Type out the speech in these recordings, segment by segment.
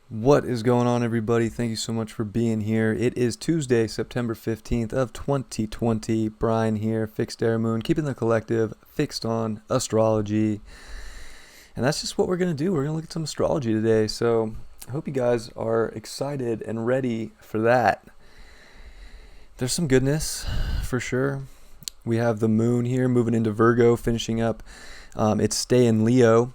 What is going on, everybody? Thank you so much for being here. It is Tuesday, September 15th of 2020. Brian here, Fixed Air Moon, keeping the collective fixed on astrology. And that's just what we're going to do. We're going to look at some astrology today. So I hope you guys are excited and ready for that. There's some goodness for sure. We have the moon here moving into Virgo, finishing up its stay in Leo.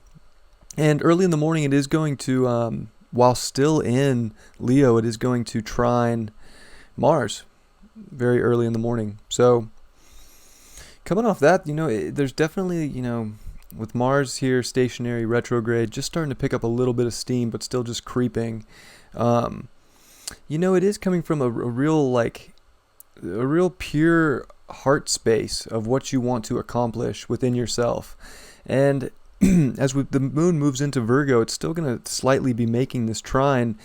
And early in the morning, it is going to while still in Leo, it is going to trine Mars very early in the morning. So coming off that, there's definitely, with Mars here stationary retrograde, just starting to pick up a little bit of steam, but still just creeping. It is coming from a real pure heart space of what you want to accomplish within yourself. And as the moon moves into Virgo, it's still going to slightly be making this trine.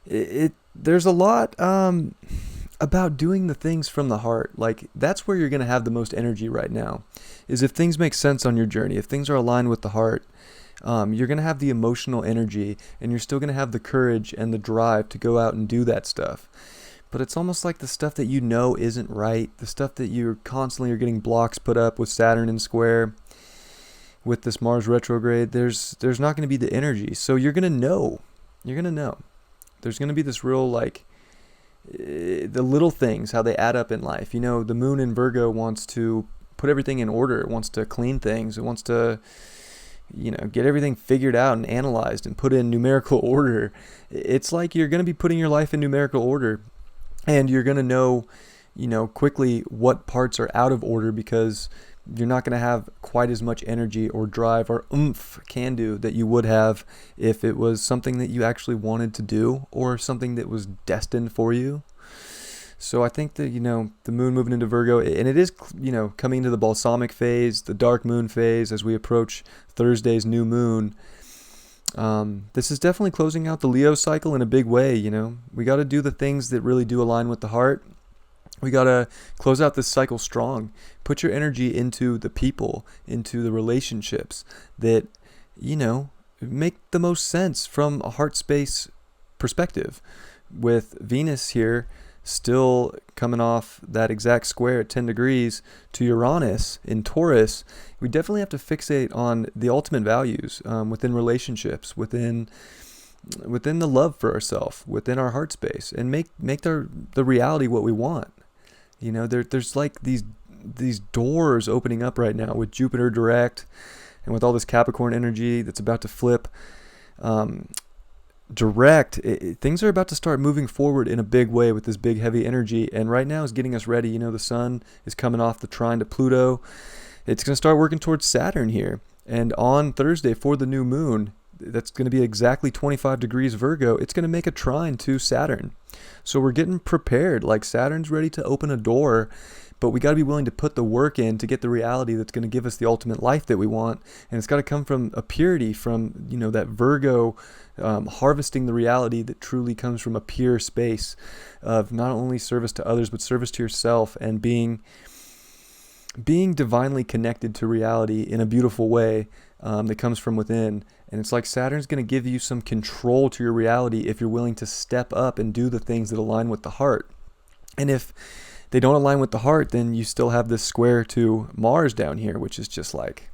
There's a lot about doing the things from the heart. Like, that's where you're going to have the most energy right now, is if things make sense on your journey, if things are aligned with the heart. You're going to have the emotional energy, and you're still going to have the courage and the drive to go out and do that stuff. But it's almost like the stuff that isn't right, the stuff that you're constantly are getting blocks put up with Saturn in square, with this Mars retrograde, there's not going to be the energy. So you're going to know. There's going to be this real, the little things, how they add up in life. The moon in Virgo wants to put everything in order. It wants to clean things. It wants to, get everything figured out and analyzed and put in numerical order. It's like you're going to be putting your life in numerical order, and you're going to know, quickly what parts are out of order, because you're not going to have quite as much energy or drive or can do that you would have if it was something that you actually wanted to do or something that was destined for you. So I think that, the moon moving into Virgo, and it is, coming into the balsamic phase, the dark moon phase as we approach Thursday's new moon. This is definitely closing out the Leo cycle in a big way. We got to do the things that really do align with the heart. We got to close out this cycle strong. Put your energy into the people, into the relationships that, make the most sense from a heart space perspective. With Venus here still coming off that exact square at 10 degrees to Uranus in Taurus, we definitely have to fixate on the ultimate values within relationships, within the love for ourselves, within our heart space, and make the reality what we want. There's like these doors opening up right now with Jupiter direct, and with all this Capricorn energy that's about to flip direct. Things are about to start moving forward in a big way with this big heavy energy, and right now is getting us ready. The sun is coming off the trine to Pluto. It's going to start working towards Saturn here, and on Thursday for the new moon, that's going to be exactly 25 degrees Virgo, it's going to make a trine to Saturn. So we're getting prepared. Like, Saturn's ready to open a door, but we got to be willing to put the work in to get the reality that's going to give us the ultimate life that we want. And it's got to come from a purity, from, that Virgo, harvesting the reality that truly comes from a pure space of not only service to others, but service to yourself, and being divinely connected to reality in a beautiful way that comes from within. And it's like Saturn's going to give you some control to your reality if you're willing to step up and do the things that align with the heart. And if they don't align with the heart, then you still have this square to Mars down here, which is just like,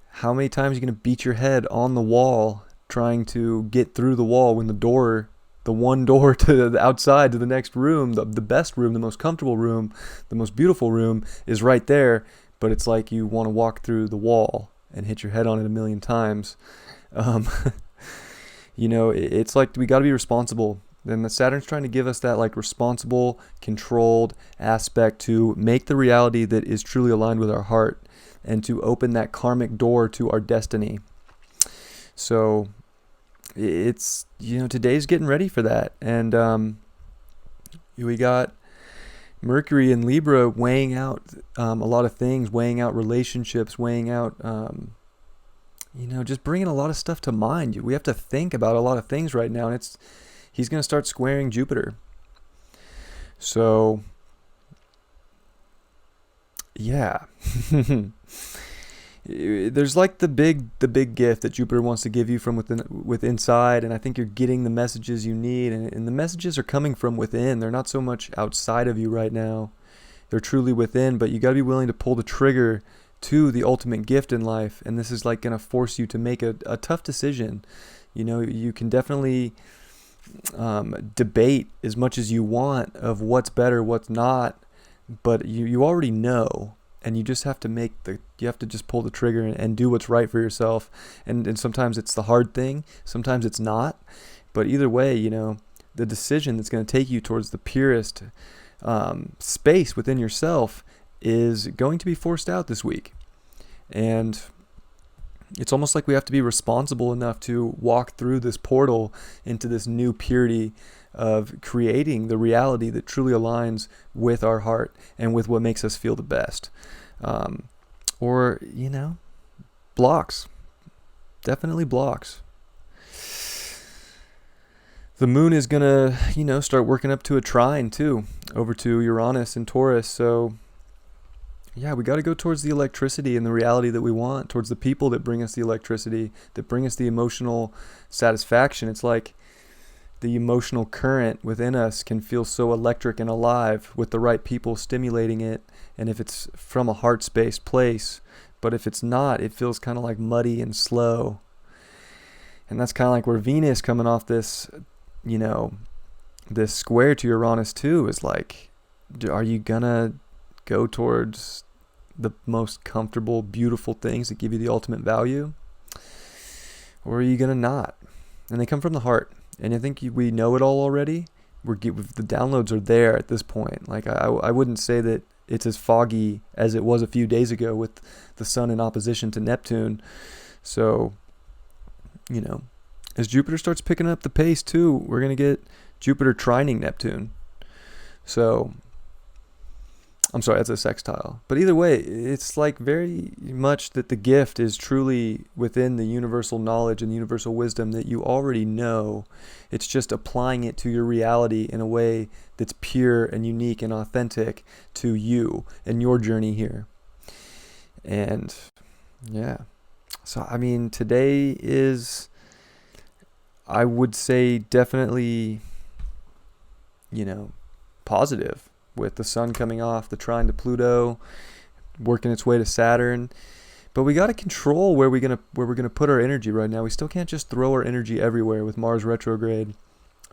how many times are you going to beat your head on the wall trying to get through the wall when the one door to the outside to the next room, the best room, the most comfortable room, the most beautiful room is right there, but it's like you want to walk through the wall and hit your head on it a million times. It's like we got to be responsible. And the Saturn's trying to give us that responsible, controlled aspect to make the reality that is truly aligned with our heart, and to open that karmic door to our destiny. So it's, today's getting ready for that. And we got Mercury in Libra weighing out a lot of things, weighing out relationships, weighing out, just bringing a lot of stuff to mind. We have to think about a lot of things right now, and he's going to start squaring Jupiter. So, yeah. there's like the big gift that Jupiter wants to give you from within inside, and I think you're getting the messages you need, and the messages are coming from within. They're not so much outside of you right now. They're truly within, but you got to be willing to pull the trigger to the ultimate gift in life, and this is like going to force you to make a tough decision. You know, you can definitely debate as much as you want of what's better, what's not, but you already know. And you just have to you have to just pull the trigger and do what's right for yourself. And sometimes it's the hard thing, sometimes it's not. But either way, you know, the decision that's going to take you towards the purest space within yourself is going to be forced out this week. And it's almost like we have to be responsible enough to walk through this portal into this new purity of creating the reality that truly aligns with our heart and with what makes us feel the best. Or, you know, blocks. Definitely blocks. The moon is going to, you know, start working up to a trine too, over to Uranus and Taurus. So, yeah, we got to go towards the electricity and the reality that we want, towards the people that bring us the electricity, that bring us the emotional satisfaction. It's like the emotional current within us can feel so electric and alive with the right people stimulating it. And if it's from a heart-based place, but if it's not, it feels kind of like muddy and slow. And that's kind of like where Venus coming off this, you know, this square to Uranus too is like, are you gonna go towards the most comfortable, beautiful things that give you the ultimate value? Or are you gonna not? And they come from the heart. And I think we know it all already. The downloads are there at this point. Like I wouldn't say that it's as foggy as it was a few days ago with the sun in opposition to Neptune. So, you know, as Jupiter starts picking up the pace too, we're going to get Jupiter trining Neptune. So, I'm sorry, that's a sextile. But either way, it's like very much that the gift is truly within the universal knowledge and the universal wisdom that you already know. It's just applying it to your reality in a way that's pure and unique and authentic to you and your journey here. And yeah. So, I mean, today is, I would say, definitely, you know, positive. With the sun coming off, the trine to Pluto, working its way to Saturn. But we got to control where we're gonna put our energy right now. We still can't just throw our energy everywhere with Mars retrograde.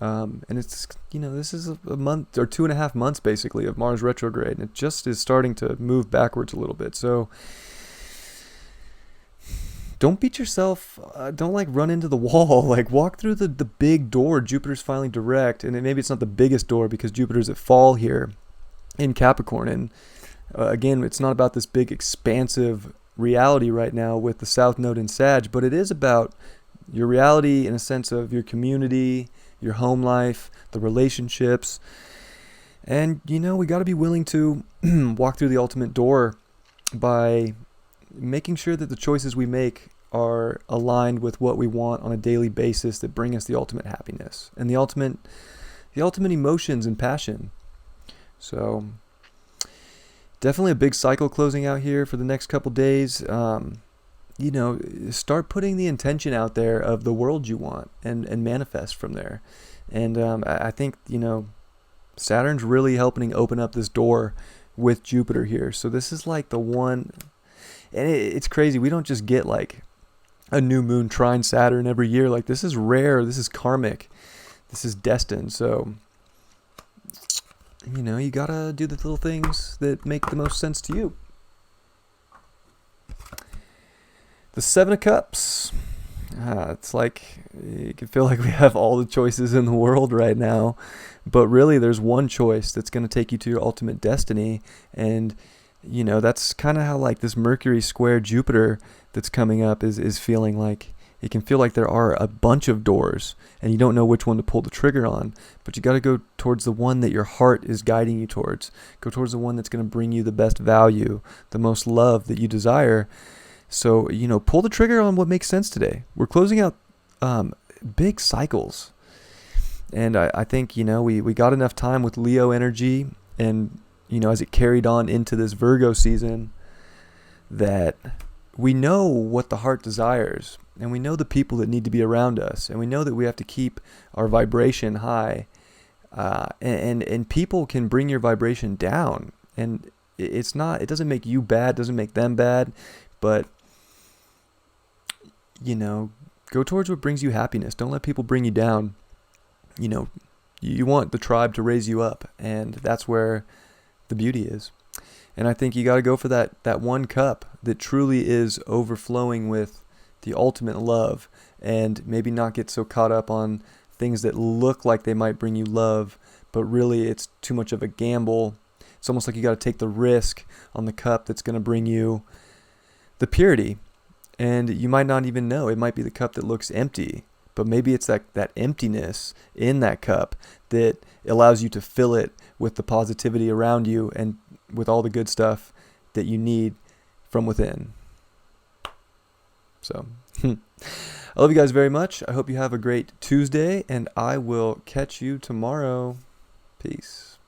And it's, you know, this is a month or 2.5 months basically of Mars retrograde, and it just is starting to move backwards a little bit. So don't beat yourself. Don't like run into the wall. Like walk through the big door. Jupiter's finally direct, and maybe it's not the biggest door because Jupiter's at fall here in Capricorn. And again, it's not about this big expansive reality right now with the South Node in Sag, but it is about your reality in a sense of your community, your home life, the relationships. And, you know, we got to be willing to walk through the ultimate door by making sure that the choices we make are aligned with what we want on a daily basis that bring us the ultimate happiness and the ultimate emotions and passion. So definitely a big cycle closing out here for the next couple days. You know, start putting the intention out there of the world you want and manifest from there. And I think, you know, Saturn's really helping open up this door with Jupiter here. So this is like the one, and it's crazy. We don't just get like a new moon trine Saturn every year. Like this is rare. This is karmic. This is destined. So, you know, you gotta do the little things that make the most sense to you. The Seven of Cups. It's like, you can feel like we have all the choices in the world right now. But really, there's one choice that's going to take you to your ultimate destiny. And, you know, that's kind of how like this Mercury square Jupiter that's coming up is feeling like. It can feel like there are a bunch of doors and you don't know which one to pull the trigger on, but you got to go towards the one that your heart is guiding you towards. Go towards the one that's going to bring you the best value, the most love that you desire. So, you know, pull the trigger on what makes sense today. We're closing out big cycles. And I think, you know, we got enough time with Leo energy and, you know, as it carried on into this Virgo season that we know what the heart desires, and we know the people that need to be around us, and we know that we have to keep our vibration high. And people can bring your vibration down, and it doesn't make you bad, doesn't make them bad, but go towards what brings you happiness. Don't let people bring you down. You want the tribe to raise you up, and that's where the beauty is. And I think you got to go for that one cup that truly is overflowing with the ultimate love, and maybe not get so caught up on things that look like they might bring you love, but really it's too much of a gamble. It's almost like you got to take the risk on the cup that's going to bring you the purity. And you might not even know. It might be the cup that looks empty, but maybe it's that emptiness in that cup that allows you to fill it with the positivity around you and with all the good stuff that you need from within. So, I love you guys very much. I hope you have a great Tuesday, and I will catch you tomorrow. Peace.